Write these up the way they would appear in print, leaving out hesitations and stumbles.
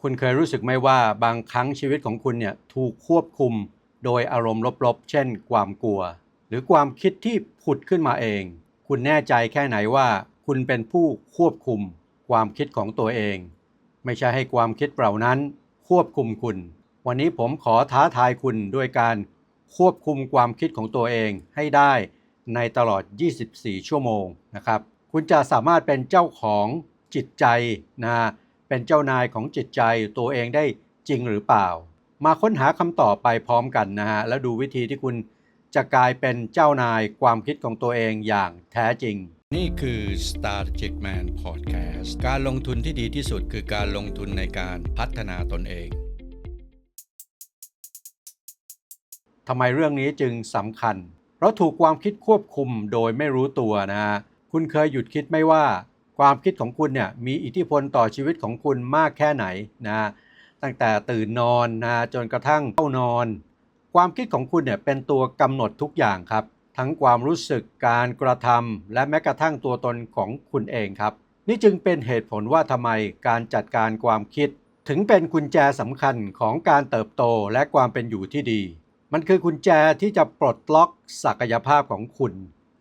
คุณเคยรู้สึกไหมว่าบางครั้งชีวิตของคุณเนี่ยถูกควบคุมโดยอารมณ์ลบๆเช่นความกลัวหรือความคิดที่ผุดขึ้นมาเองคุณแน่ใจแค่ไหนว่าคุณเป็นผู้ควบคุมความคิดของตัวเองไม่ใช่ให้ความคิดเหล่านั้นควบคุมคุณวันนี้ผมขอท้าทายคุณด้วยการควบคุมความคิดของตัวเองให้ได้ในตลอด24ชั่วโมงนะครับคุณจะสามารถเป็นเจ้าของจิตใจนะเป็นเจ้านายของจิตใจตัวเองได้จริงหรือเปล่ามาค้นหาคำตอบไปพร้อมกันนะฮะแล้วดูวิธีที่คุณจะกลายเป็นเจ้านายความคิดของตัวเองอย่างแท้จริงนี่คือ Strategic Man Podcast การลงทุนที่ดีที่สุดคือการลงทุนในการพัฒนาตนเองทำไมเรื่องนี้จึงสำคัญเพราะถูกความคิดควบคุมโดยไม่รู้ตัวนะฮะคุณเคยหยุดคิดไหมว่าความคิดของคุณเนี่ยมีอิทธิพลต่อชีวิตของคุณมากแค่ไหนนะตั้งแต่ตื่นนอนนะจนกระทั่งเข้านอนความคิดของคุณเนี่ยเป็นตัวกำหนดทุกอย่างครับทั้งความรู้สึกการกระทำและแม้กระทั่งตัวตนของคุณเองครับนี่จึงเป็นเหตุผลว่าทำไมการจัดการความคิดถึงเป็นกุญแจสำคัญของการเติบโตและความเป็นอยู่ที่ดีมันคือกุญแจที่จะปลดล็อกศักยภาพของคุณ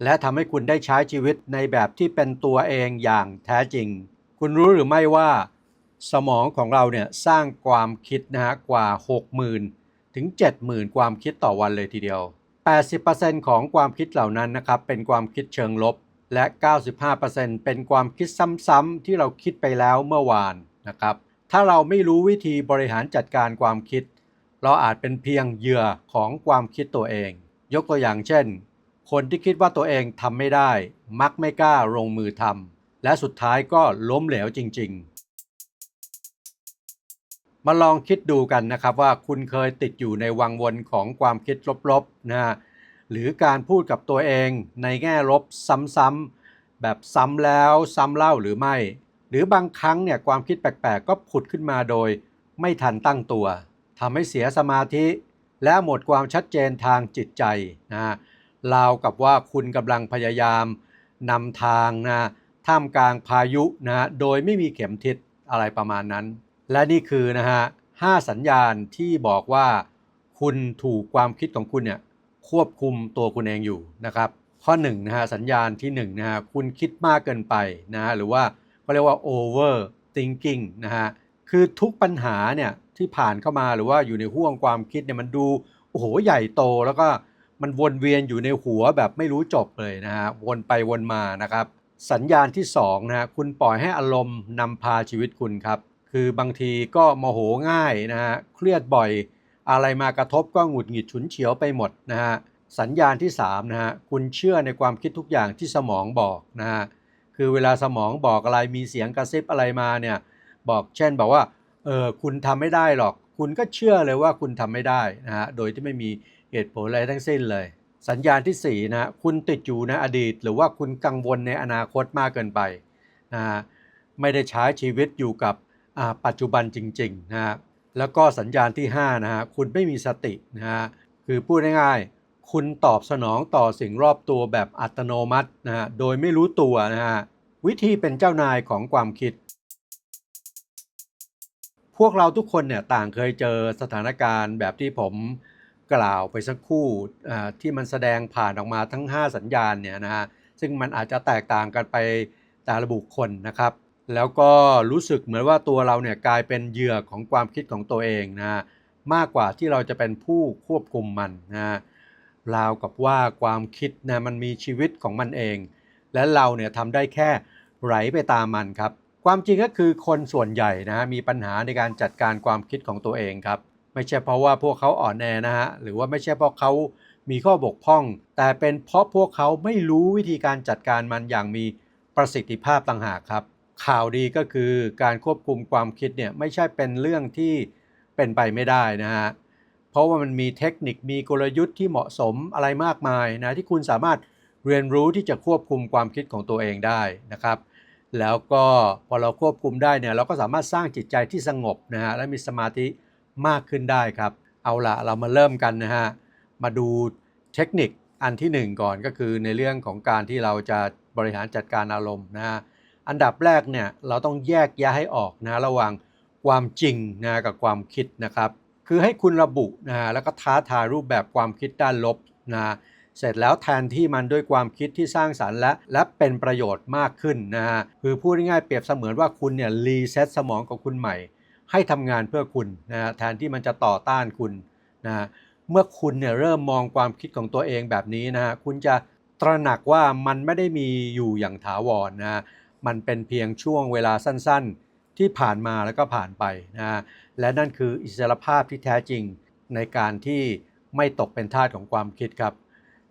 และทำให้คุณได้ใช้ชีวิตในแบบที่เป็นตัวเองอย่างแท้จริงคุณรู้หรือไม่ว่าสมองของเราเนี่ยสร้างความคิดนะฮะกว่า 60,000 ถึง 70,000 ความคิดต่อวันเลยทีเดียว 80% ของความคิดเหล่านั้นนะครับเป็นความคิดเชิงลบและ 95% เป็นความคิดซ้ำๆที่เราคิดไปแล้วเมื่อวานนะครับถ้าเราไม่รู้วิธีบริหารจัดการความคิดเราอาจเป็นเพียงเหยื่อของความคิดตัวเองยกตัวอย่างเช่นคนที่คิดว่าตัวเองทำไม่ได้มักไม่กล้าลงมือทำและสุดท้ายก็ล้มเหลวจริงๆมาลองคิดดูกันนะครับว่าคุณเคยติดอยู่ในวังวนของความคิดลบๆนะหรือการพูดกับตัวเองในแง่ลบซ้ำๆแบบซ้ำแล้วซ้ำเล่าหรือไม่หรือบางครั้งเนี่ยความคิดแปลกๆก็ผุดขึ้นมาโดยไม่ทันตั้งตัวทำให้เสียสมาธิและหมดความชัดเจนทางจิตใจนะราวกับว่าคุณกำลังพยายามนำทางนะท่ามกลางพายุนะโดยไม่มีเข็มทิศอะไรประมาณนั้นและนี่คือนะฮะ5สัญญาณที่บอกว่าคุณถูกความคิดของคุณเนี่ยควบคุมตัวคุณเองอยู่นะครับข้อ1นะฮะสัญญาณที่1นะฮะคุณคิดมากเกินไปนะฮะหรือว่าเขาเรียกว่า over thinking นะฮะคือทุกปัญหาเนี่ยที่ผ่านเข้ามาหรือว่าอยู่ในห้วงความคิดเนี่ยมันดูโอ้โหใหญ่โตแล้วก็มันวนเวียนอยู่ในหัวแบบไม่รู้จบเลยนะฮะวนไปวนมานะครับสัญญาณที่2นะฮะคุณปล่อยให้อารมณ์นำพาชีวิตคุณครับคือบางทีก็โมโหง่ายนะฮะเครียดบ่อยอะไรมากระทบก็หงุดหงิดฉุนเฉียวไปหมดนะฮะสัญญาณที่3นะฮะคุณเชื่อในความคิดทุกอย่างที่สมองบอกนะฮะคือเวลาสมองบอกอะไรมีเสียงกระซิบอะไรมาเนี่ยบอกเช่นบอกว่าคุณทำไม่ได้หรอกคุณก็เชื่อเลยว่าคุณทำไม่ได้นะฮะโดยที่ไม่มีเหตุผลอะไรทั้งสิ้นเลยสัญญาณที่4นะคุณติดอยู่ในอดีตหรือว่าคุณกังวลในอนาคตมากเกินไปนะฮะไม่ได้ใช้ชีวิตอยู่กับปัจจุบันจริงๆนะฮะแล้วก็สัญญาณที่5นะฮะคุณไม่มีสตินะฮะคือพูดง่ายๆคุณตอบสนองต่อสิ่งรอบตัวแบบอัตโนมัตินะฮะโดยไม่รู้ตัวนะฮะวิธีเป็นเจ้านายของความคิด พวกเราทุกคนเนี่ยต่างเคยเจอสถานการณ์แบบที่ผมกล่าวไปสักครู่ที่มันแสดงผ่านออกมาทั้ง5สัญญาณเนี่ยนะฮะซึ่งมันอาจจะแตกต่างกันไปแต่ละบุคคลนะครับแล้วก็รู้สึกเหมือนว่าตัวเราเนี่ยกลายเป็นเหยื่อของความคิดของตัวเองนะฮะมากกว่าที่เราจะเป็นผู้ควบคุมมันนะฮะราวกับว่าความคิดนะมันมีชีวิตของมันเองและเราเนี่ยทำได้แค่ไหลไปตามมันครับ ความจริงก็คือคนส่วนใหญ่นะฮะมีปัญหาในการจัดการความคิดของตัวเองครับไม่ใช่เพราะว่าพวกเขาอ่อนแอนะฮะหรือว่าไม่ใช่เพราะเขามีข้อบกพร่องแต่เป็นเพราะพวกเขาไม่รู้วิธีการจัดการมันอย่างมีประสิทธิภาพต่างหากครับข่าวดีก็คือการควบคุมความคิดเนี่ยไม่ใช่เป็นเรื่องที่เป็นไปไม่ได้นะฮะเพราะว่ามันมีเทคนิคมีกลยุทธ์ที่เหมาะสมอะไรมากมายนะที่คุณสามารถเรียนรู้ที่จะควบคุมความคิดของตัวเองได้นะครับ แล้วก็พอเราควบคุมได้เนี่ยเราก็สามารถสร้างจิตใจที่สงบนะฮะและมีสมาธิมากขึ้นได้ครับเอาละเรามาเริ่มกันนะฮะมาดูเทคนิคอันที่1ก่อนก็คือในเรื่องของการที่เราจะบริหารจัดการอารมณ์นะฮะอันดับแรกเนี่ยเราต้องแยกแยะให้ออกนะระหว่าง ความจริงนะกับความคิดนะครับคือให้คุณระบุนะแล้วก็ท้าทายรูปแบบความคิดด้านลบนะเสร็จแล้วแทนที่มันด้วยความคิดที่สร้างสรรค์และเป็นประโยชน์มากขึ้นนะฮะคือพูดง่ายๆเปรียบเสมือนว่าคุณเนี่ยรีเซ็ตสมองของคุณใหม่ให้ทำงานเพื่อคุณนะแทนที่มันจะต่อต้านคุณนะเมื่อคุณเนี่ยเริ่มมองความคิดของตัวเองแบบนี้นะคุณจะตระหนักว่ามันไม่ได้มีอยู่อย่างถาวรนะมันเป็นเพียงช่วงเวลาสั้นๆที่ผ่านมาแล้วก็ผ่านไปนะและนั่นคืออิสรภาพที่แท้จริงในการที่ไม่ตกเป็นทาสของความคิดครับ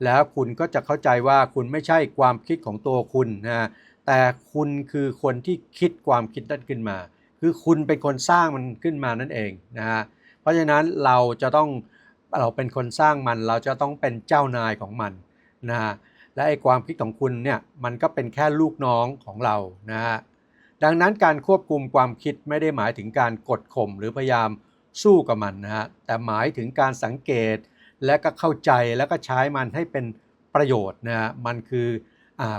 แล้วคุณก็จะเข้าใจว่าคุณไม่ใช่ความคิดของตัวคุณนะแต่คุณคือคนที่คิดความคิดนั้นขึ้นมาคือคุณเป็นคนสร้างมันขึ้นมานั่นเองนะฮะเพราะฉะนั้นเราเป็นคนสร้างมันเราจะต้องเป็นเจ้านายของมันนะฮะและไอ้ความคิดของคุณเนี่ยมันก็เป็นแค่ลูกน้องของเรานะฮะดังนั้นการควบคุมความคิดไม่ได้หมายถึงการกดข่มหรือพยายามสู้กับมันนะฮะแต่หมายถึงการสังเกตและก็เข้าใจแล้วก็ใช้มันให้เป็นประโยชน์นะฮะมันคือ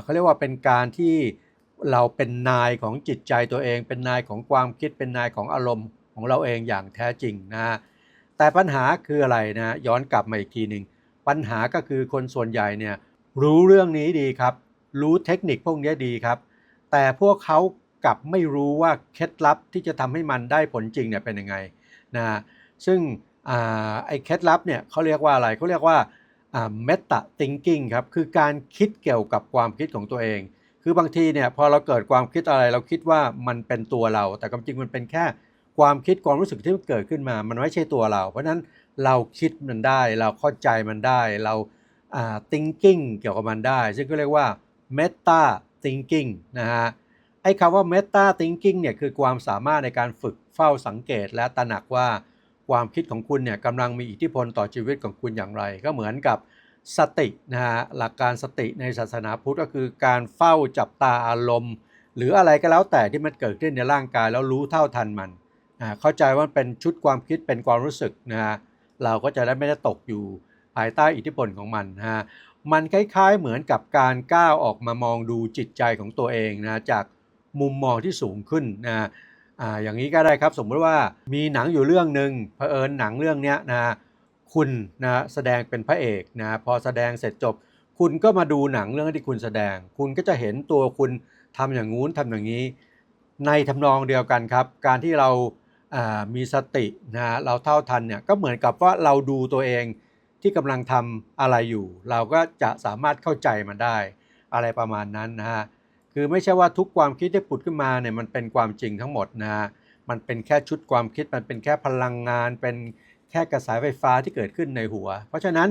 เขาเรียกว่าเป็นการที่เราเป็นนายของจิตใจตัวเองเป็นนายของความคิดเป็นนายของอารมณ์ของเราเองอย่างแท้จริงนะฮะแต่ปัญหาคืออะไรนะย้อนกลับมาอีกทีหนึ่งปัญหาก็คือคนส่วนใหญ่เนี่ยรู้เรื่องนี้ดีครับรู้เทคนิคพวกนี้ดีครับแต่พวกเขากลับไม่รู้ว่าเคล็ดลับที่จะทำให้มันได้ผลจริงเนี่ยเป็นยังไงนะซึ่งไอ้เคล็ดลับเนี่ยเขาเรียกว่าอะไรเขาเรียกว่าmeta thinking ครับคือการคิดเกี่ยวกับความคิดของตัวเองคือบางทีเนี่ยพอเราเกิดความคิดอะไรเราคิดว่ามันเป็นตัวเราแต่ความจริงมันเป็นแค่ความคิดความรู้สึกที่มันเกิดขึ้นมามันไม่ใช่ตัวเราเพราะฉะนั้นเราคิดมันได้เราเข้าใจมันได้เราthinking เกี่ยวกับมันได้ซึ่งก็เรียกว่า meta thinking นะฮะไอ้คำว่า meta thinking เนี่ยคือความสามารถในการฝึกเฝ้าสังเกตและตระหนักว่าความคิดของคุณเนี่ยกำลังมีอิทธิพลต่อชีวิตของคุณอย่างไรก็เหมือนกับสตินะฮะหลักการสติในศาสนาพุทธก็คือการเฝ้าจับตาอารมณ์หรืออะไรก็แล้วแต่ที่มันเกิดขึ้นในร่างกายแล้วรู้เท่าทันมันเข้าใจว่าเป็นชุดความคิดเป็นความรู้สึกนะฮะเราก็จะได้ไม่ได้ตกอยู่ภายใต้อิทธิพลของมันนะฮะมันคล้ายๆเหมือนกับการก้าวออกมามองดูจิตใจของตัวเองนะจากมุมมองที่สูงขึ้นนะอย่างนี้ก็ได้ครับสมมติว่ามีหนังอยู่เรื่องหนึ่งเผอิญหนังเรื่องนี้นะคุณนะแสดงเป็นพระเอกนะพอแสดงเสร็จจบคุณก็มาดูหนังเรื่องที่คุณแสดงคุณก็จะเห็นตัวคุณทำอย่างงู้นทำอย่างนี้ในทำนองเดียวกันครับการที่เรามีสตินะเราเท่าทันเนี่ยก็เหมือนกับว่าเราดูตัวเองที่กำลังทำอะไรอยู่เราก็จะสามารถเข้าใจมันได้อะไรประมาณนั้นนะฮะคือไม่ใช่ว่าทุกความคิดที่ผุดขึ้นมาเนี่ยมันเป็นความจริงทั้งหมดนะฮะมันเป็นแค่ชุดความคิดมันเป็นแค่พลังงานเป็นแค่กระแสไฟฟ้าที่เกิดขึ้นในหัวเพราะฉะนั้น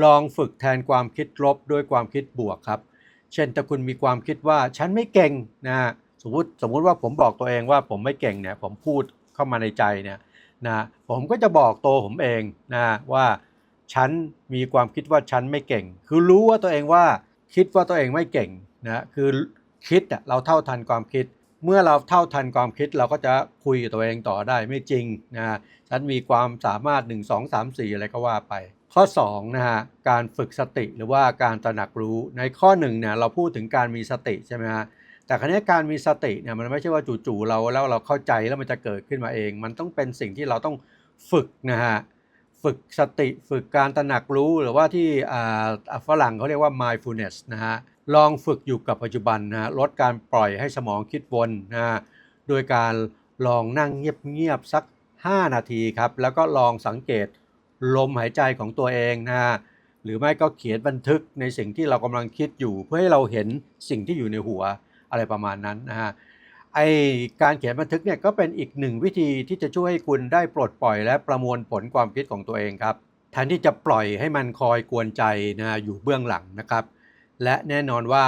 ลองฝึกแทนความคิดลบด้วยความคิดบวกครับเช่นถ้าคุณมีความคิดว่าฉันไม่เก่งนะสมมุติว่าผมบอกตัวเองว่าผมไม่เก่งเนี่ยผมพูดเข้ามาในใจเนี่ยนะผมก็จะบอกตัวผมเองนะว่าฉันมีความคิดว่าฉันไม่เก่งคือรู้ว่าตัวเองว่าคิดว่าตัวเองไม่เก่งนะคือคิดเราเท่าทันความคิดเมื่อเราเท่าทันความคิดเราก็จะคุยกับตัวเองต่อได้ไม่จริงนะฉันมีความสามารถ1 2 3 4อะไรก็ว่าไปข้อ2นะฮะการฝึกสติหรือว่าการตระหนักรู้ในข้อ1เนี่ยเราพูดถึงการมีสติใช่ไหมฮะแต่คราวนี้การมีสติเนี่ยมันไม่ใช่ว่าจู่ๆเราเข้าใจแล้วมันจะเกิดขึ้นมาเองมันต้องเป็นสิ่งที่เราต้องฝึกนะฮะฝึกสติฝึกการตระหนักรู้หรือว่าที่ฝรั่งเขาเรียกว่า mindfulness นะฮะลองฝึกอยู่กับปัจจุบันนะลดการปล่อยให้สมองคิดวนนะโดยการลองนั่งเงียบๆสัก5 นาทีครับแล้วก็ลองสังเกตลมหายใจของตัวเองนะหรือไม่ก็เขียนบันทึกในสิ่งที่เรากำลังคิดอยู่เพื่อให้เราเห็นสิ่งที่อยู่ในหัวอะไรประมาณนั้นนะฮะไอการเขียนบันทึกเนี่ยก็เป็นอีกหนึ่งวิธีที่จะช่วยให้คุณได้ปลดปล่อยและประมวลผลความคิดของตัวเองครับแทนที่จะปล่อยให้มันคอยกวนใจนะอยู่เบื้องหลังนะครับและแน่นอนว่า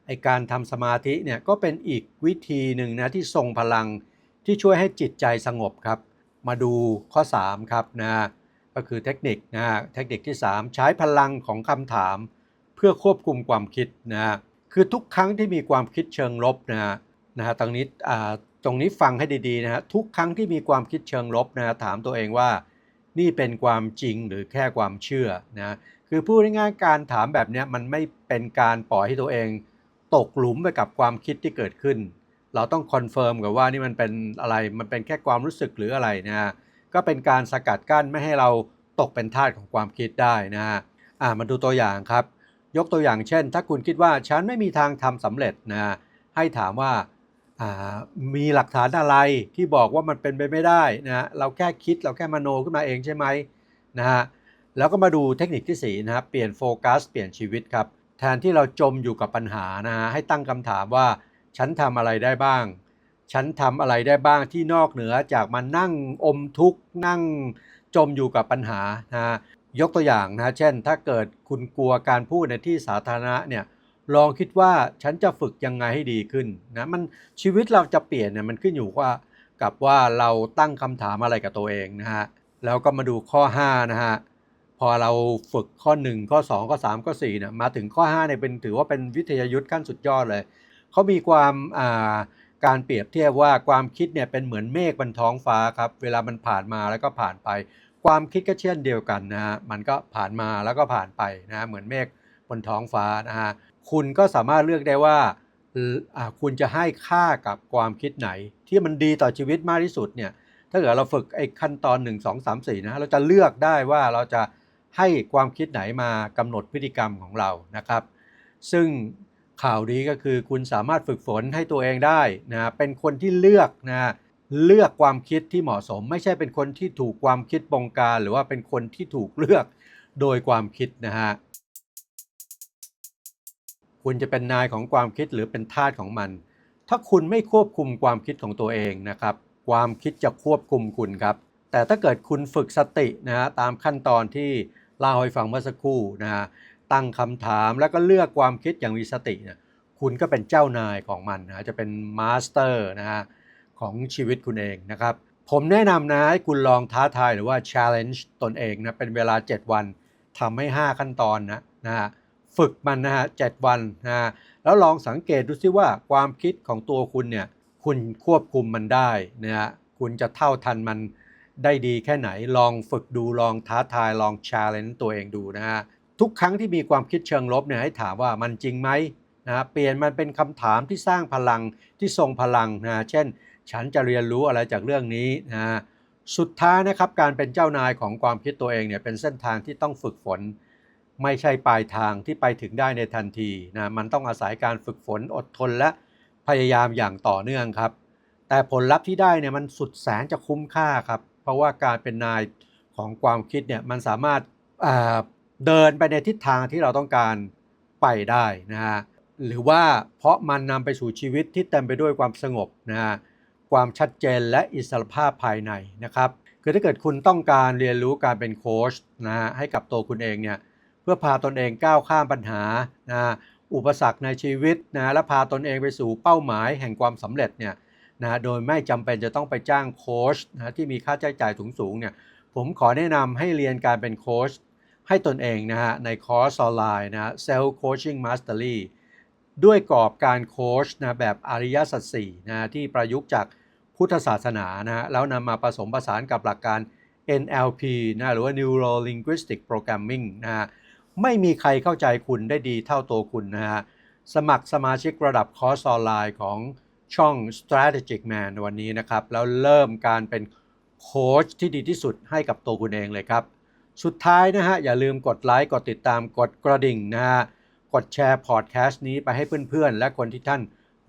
ไอการทำสมาธิเนี่ยก็เป็นอีกวิธีหนึ่งนะที่ทรงพลังที่ช่วยให้จิตใจสงบครับมาดูข้อ3ครับนะก็คือเทคนิคเทคนิคที่3ใช้พลังของคำถามเพื่อควบคุมความคิดนะคือทุกครั้งที่มีความคิดเชิงลบนะฮะตรงนี้ฟังให้ดีๆนะฮะทุกครั้งที่มีความคิดเชิงลบนะถามตัวเองว่านี่เป็นความจริงหรือแค่ความเชื่อนะคือพูดง่ายๆการถามแบบนี้มันไม่เป็นการปล่อยให้ตัวเองตกหลุมไปกับความคิดที่เกิดขึ้น เราต้องคอนเฟิร์มกับว่านี่มันเป็นอะไรมันเป็นแค่ความรู้สึกหรืออะไรนะฮะก็เป็นการสกัดกั้นไม่ให้เราตกเป็นทาสของความคิดได้นะฮะมาดูตัวอย่างครับยกตัวอย่างเช่นถ้าคุณคิดว่าฉันไม่มีทางทำสำเร็จนะฮะให้ถามว่ามีหลักฐานอะไรที่บอกว่ามันเป็นไปไม่ได้นะฮะเราแค่คิดเราแค่มโนขึ้นมาเองใช่ไหมนะฮะแล้วก็มาดูเทคนิคที่4นะครับเปลี่ยนโฟกัสเปลี่ยนชีวิตครับแทนที่เราจมอยู่กับปัญหานะฮะให้ตั้งคำถามว่าฉันทำอะไรได้บ้างฉันทำอะไรได้บ้างที่นอกเหนือจากมานั่งอมทุกข์นั่งจมอยู่กับปัญหานะฮะยกตัวอย่างนะเช่นถ้าเกิดคุณกลัวการพูดในที่สาธารณะเนี่ยลองคิดว่าฉันจะฝึกยังไงให้ดีขึ้นนะมันชีวิตเราจะเปลี่ยนเนี่ยมันขึ้นอยู่กับว่าเราตั้งคำถามอะไรกับตัวเองนะฮะแล้วก็มาดูข้อ5นะฮะพอเราฝึกข้อ1ข้อ2ข้อ3ข้อ4เนี่ยมาถึงข้อ5เนี่ยถือว่าเป็นวิทยายุทธ์ขั้นสุดยอดเลยเขามีความการเปรียบเทียบว่าความคิดเนี่ยเป็นเหมือนเมฆบนท้องฟ้าครับเวลามันผ่านมาแล้วก็ผ่านไปความคิดก็เช่นเดียวกันนะฮะมันก็ผ่านมาแล้วก็ผ่านไปนะฮะเหมือนเมฆบนท้องฟ้านะฮะคุณก็สามารถเลือกได้ว่าคุณจะให้ค่ากับความคิดไหนที่มันดีต่อชีวิตมากที่สุดเนี่ยถ้าเกิดเราฝึกไอ้ขั้นตอน1 2 3 4นะเราจะเลือกได้ว่าเราจะให้ความคิดไหนมากำหนดพฤติกรรมของเรานะครับซึ่งข่าวดีก็คือคุณสามารถฝึกฝนให้ตัวเองได้นะเป็นคนที่เลือกความคิดที่เหมาะสมไม่ใช่เป็นคนที่ถูกความคิดบงการหรือว่าเป็นคนที่ถูกเลือกโดยความคิดนะฮะคุณจะเป็นนายของความคิดหรือเป็นทาสของมันถ้าคุณไม่ควบคุมความคิดของตัวเองนะครับความคิดจะควบคุมคุณครับแต่ถ้าเกิดคุณฝึกสตินะฮะตามขั้นตอนที่เล่าให้ฟังเมื่อสักครู่นะฮะตั้งคำถามแล้วก็เลือกความคิดอย่างมีสติเนี่ยคุณก็เป็นเจ้านายของมันนะจะเป็นมาสเตอร์นะฮะของชีวิตคุณเองนะครับผมแนะนำนะให้คุณลองท้าทายหรือว่า challenge ตนเองนะเป็นเวลา7วันทำให้5ขั้นตอนนะฮะฝึกมันนะฮะ7วันนะฮะแล้วลองสังเกตดูซิว่าความคิดของตัวคุณเนี่ยคุณควบคุมมันได้นะฮะคุณจะเท่าทันมันได้ดีแค่ไหนลองฝึกดูลองท้าทายลอง challenge ตัวเองดูนะฮะทุกครั้งที่มีความคิดเชิงลบเนี่ยให้ถามว่ามันจริงไหมนะเปลี่ยนมันเป็นคำถามที่สร้างพลังที่ทรงพลังนะเช่นฉันจะเรียนรู้อะไรจากเรื่องนี้นะสุดท้ายนะครับการเป็นเจ้านายของความคิดตัวเองเนี่ยเป็นเส้นทางที่ต้องฝึกฝนไม่ใช่ปลายทางที่ไปถึงได้ในทันทีนะมันต้องอาศัยการฝึกฝนอดทนและพยายามอย่างต่อเนื่องครับแต่ผลลัพธ์ที่ได้เนี่ยมันสุดแสนจะคุ้มค่าครับเพราะว่าการเป็นนายของความคิดเนี่ยมันสามารถเดินไปในทิศทางที่เราต้องการไปได้นะฮะหรือว่าเพราะมันนำไปสู่ชีวิตที่เต็มไปด้วยความสงบนะฮะความชัดเจนและอิสรภาพภายในนะครับคือถ้าเกิดคุณต้องการเรียนรู้การเป็นโค้ชนะฮะให้กับตัวคุณเองเนี่ยเพื่อพาตนเองก้าวข้ามปัญหานะอุปสรรคในชีวิตนะและพาตนเองไปสู่เป้าหมายแห่งความสำเร็จเนี่ยนะโดยไม่จำเป็นจะต้องไปจ้างโค้ชนะที่มีค่าใช้จ่ายสูงเนี่ยผมขอแนะนำให้เรียนการเป็นโค้ชให้ตนเองนะฮะในคอร์สออนไลน์นะ Self Coaching Mastery ด้วยกรอบการโค้ชนะแบบอริยสัจสี่นะที่ประยุกต์จากพุทธศาสนานะแล้วนำมาผสมผสานกับหลักการ NLP นะหรือว่า Neuro Linguistic Programming นะไม่มีใครเข้าใจคุณได้ดีเท่าตัวคุณนะฮะสมัครสมาชิกระดับคอร์สออนไลน์ของช่อง Strategic Man วันนี้นะครับแล้วเริ่มการเป็นโค้ชที่ดีที่สุดให้กับตัวคุณเองเลยครับสุดท้ายนะฮะอย่าลืมกดไลค์กดติดตามกดกระดิ่งนะฮะกดแชร์พอดแคสต์นี้ไปให้เพื่อนๆและคนที่ท่าน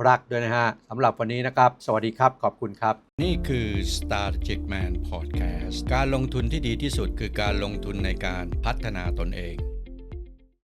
รักด้วยนะฮะสำหรับวันนี้นะครับสวัสดีครับขอบคุณครับนี่คือ Strategic Man Podcast การลงทุนที่ดีที่สุดคือการลงทุนในการพัฒนาตนเอง